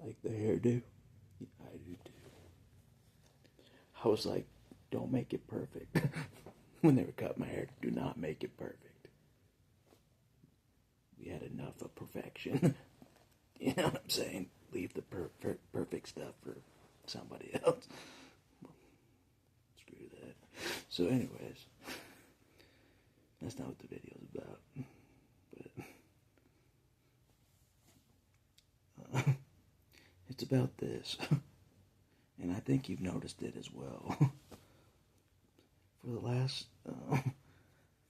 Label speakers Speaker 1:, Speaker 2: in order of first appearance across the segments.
Speaker 1: Like the hairdo? Yeah, I do too. I was like, don't make it perfect. When they were cutting my hair, do not make it perfect. We had enough of perfection. You know what I'm saying? Leave the perfect stuff for somebody else. Screw that. So, anyways, that's not what the video's about. But it's about this. And I think you've noticed it as well. For the last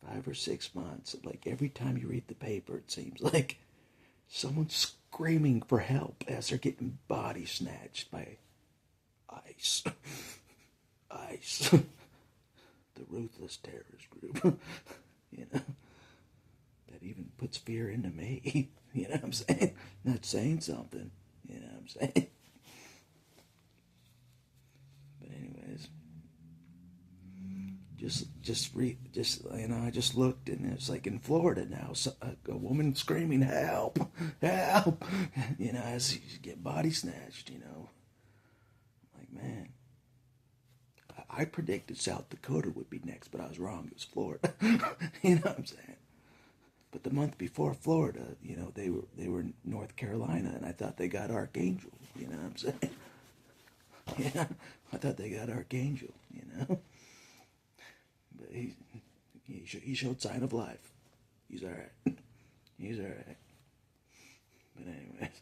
Speaker 1: 5 or 6 months, like every time you read the paper, it seems like someone's screaming for help as they're getting body snatched by ICE. ICE. The ruthless terrorist group. You know? That even puts fear into me. You know what I'm saying? Not saying something. You know what I'm saying? But anyways, I just looked, and it's like in Florida now, so, a woman screaming help, help, you know, as you get body snatched, you know. I'm like, man, I predicted South Dakota would be next, but I was wrong. It was Florida. You know what I'm saying? But the month before Florida, you know, they were in North Carolina, and I thought they got Archangel. You know what I'm saying? Yeah, I thought they got Archangel. You know. But he showed sign of life. He's all right. He's all right. But anyways,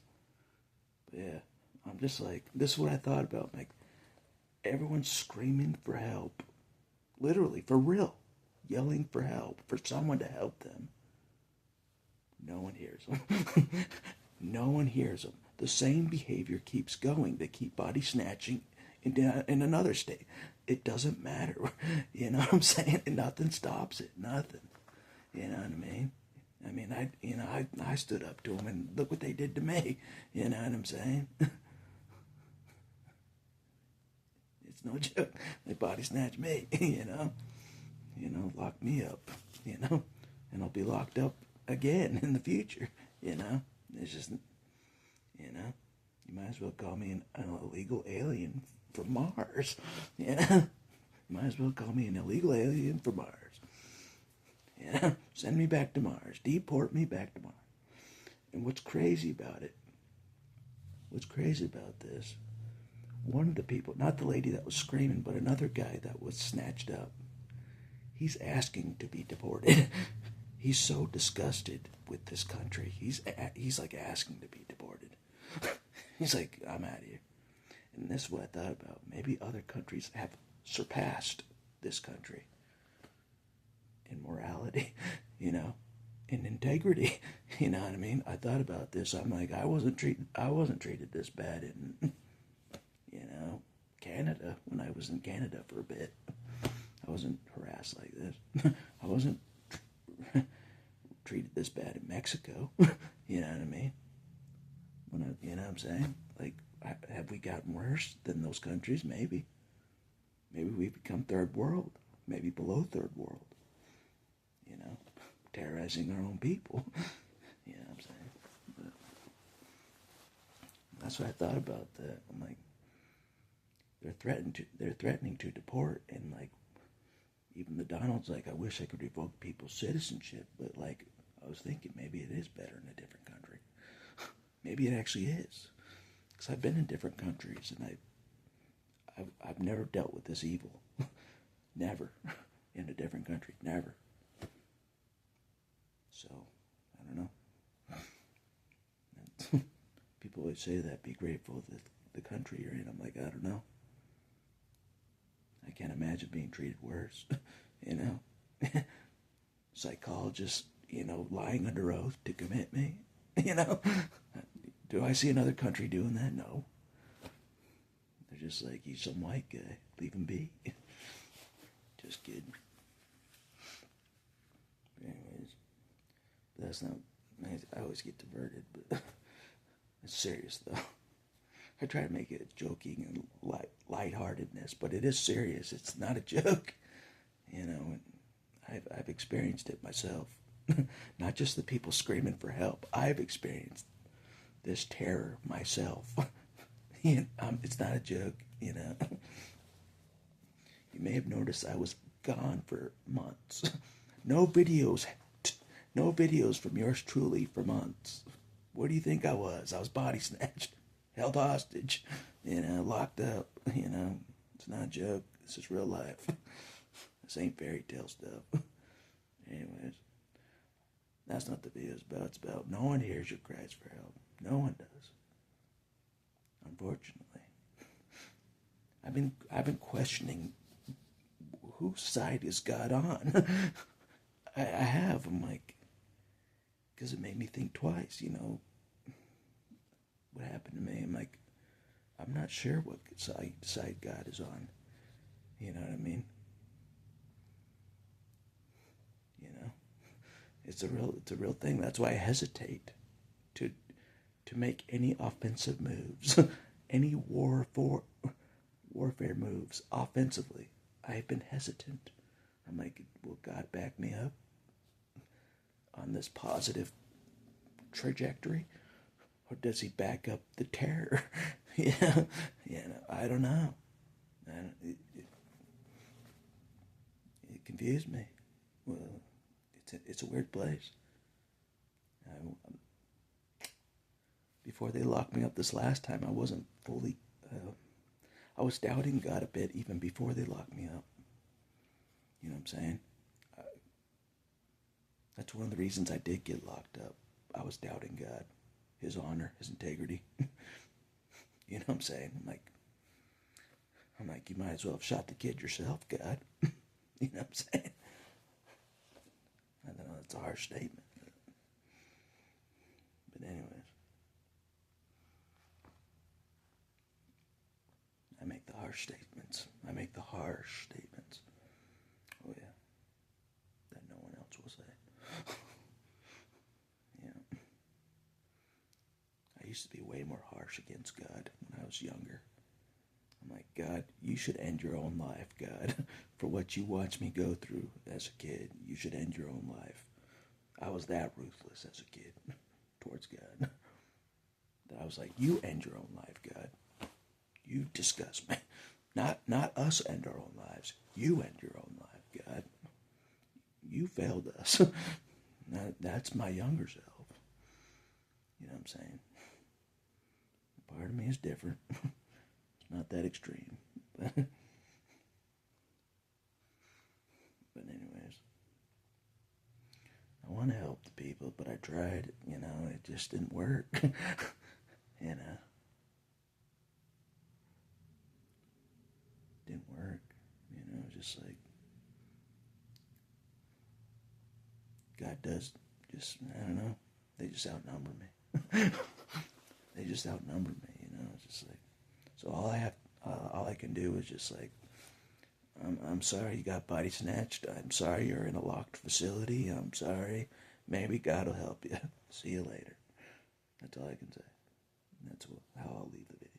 Speaker 1: but yeah, I'm just like, this is what I thought about. Like, everyone's screaming for help, literally for real, yelling for help, for someone to help them. No one hears them. No one hears them. The same behavior keeps going. They keep body snatching in another state. It doesn't matter. You know what I'm saying? And nothing stops it. Nothing. You know what I mean? I stood up to them, and look what they did to me. You know what I'm saying? It's no joke. They body snatched me. You know, lock me up. You know, and I'll be locked up again in the future. You know, it's just, you know, you might as well call me an illegal alien from Mars. You know, you might as well call me an illegal alien from Mars. You know, send me back to Mars. Deport me back to Mars. And what's crazy about this, one of the people, not the lady that was screaming, but another guy that was snatched up, he's asking to be deported. He's so disgusted with this country. He's like asking to be deported. He's like, I'm out of here. And this is what I thought about. Maybe other countries have surpassed this country in morality, you know, in integrity. You know what I mean? I thought about this. I'm like, I wasn't treated this bad in, you know, Canada, when I was in Canada for a bit. I wasn't harassed like this. I wasn't treated this bad in Mexico. You know what I mean? You know what I'm saying? Like, have we gotten worse than those countries? Maybe. Maybe we've become third world. Maybe below third world. You know, terrorizing our own people. You know what I'm saying? But that's what I thought about that. I'm like, they're threatening to deport, and like, even the Donald's like, I wish I could revoke people's citizenship, but like, I was thinking maybe it is better in a different country. Maybe it actually is, because I've been in different countries, and I've never dealt with this evil. Never. In a different country. Never. So, I don't know. People always say that, be grateful that the country you're in. I'm like, I don't know. I can't imagine being treated worse. You know? Psychologists, you know, lying under oath to commit me. You know? Do I see another country doing that? No. They're just like, he's some white guy. Leave him be. Just kidding. Anyways, that's not. I always get diverted, but it's serious though. I try to make it joking and lightheartedness, but it is serious. It's not a joke, you know. And I've experienced it myself. Not just the people screaming for help. I've experienced this terror myself. It's not a joke, you know. You may have noticed I was gone for months. No videos, no videos from yours truly for months. Where do you think I was? I was body snatched, held hostage, locked up. It's not a joke. This is real life. This ain't fairy tale stuff. Anyways, that's not the video's about. It's about no one hears your cries for help. No one does. Unfortunately, I've been questioning whose side is God on. I have. I'm like, because it made me think twice. What happened to me. I'm like, I'm not sure what side God is on. You know what I mean? You know, it's a real thing. That's why I hesitate to make any offensive moves, any warfare moves offensively. I've been hesitant. I'm like, will God back me up on this positive trajectory, or does He back up the terror? I don't know. It confused me. Well, it's a weird place. Before they locked me up this last time, I wasn't fully. I was doubting God a bit even before they locked me up. You know what I'm saying? That's one of the reasons I did get locked up. I was doubting God, His honor, His integrity. You know what I'm saying? I'm like, you might as well have shot the kid yourself, God. You know what I'm saying? I know that's a harsh statement. But anyways. I make the harsh statements. Oh yeah. That no one else will say. Yeah. I used to be way more harsh against God when I was younger. I'm like, God, you should end your own life, God. For what you watched me go through as a kid, you should end your own life. I was that ruthless as a kid towards God. That I was like, you end your own life, God. You disgust me. Not us end our own lives. You end your own life, God. You failed us. That's my younger self. You know what I'm saying? Part of me is different. It's not that extreme. But anyways. I want to help the people, but I tried. It just didn't work. Didn't work. Just like God does. Just, I don't know. They just outnumber me. They just outnumber me. It's just like, so all I can do is just like, I'm sorry you got body snatched. I'm sorry you're in a locked facility. I'm sorry. Maybe God will help you. See you later. That's all I can say. That's how I'll leave the video.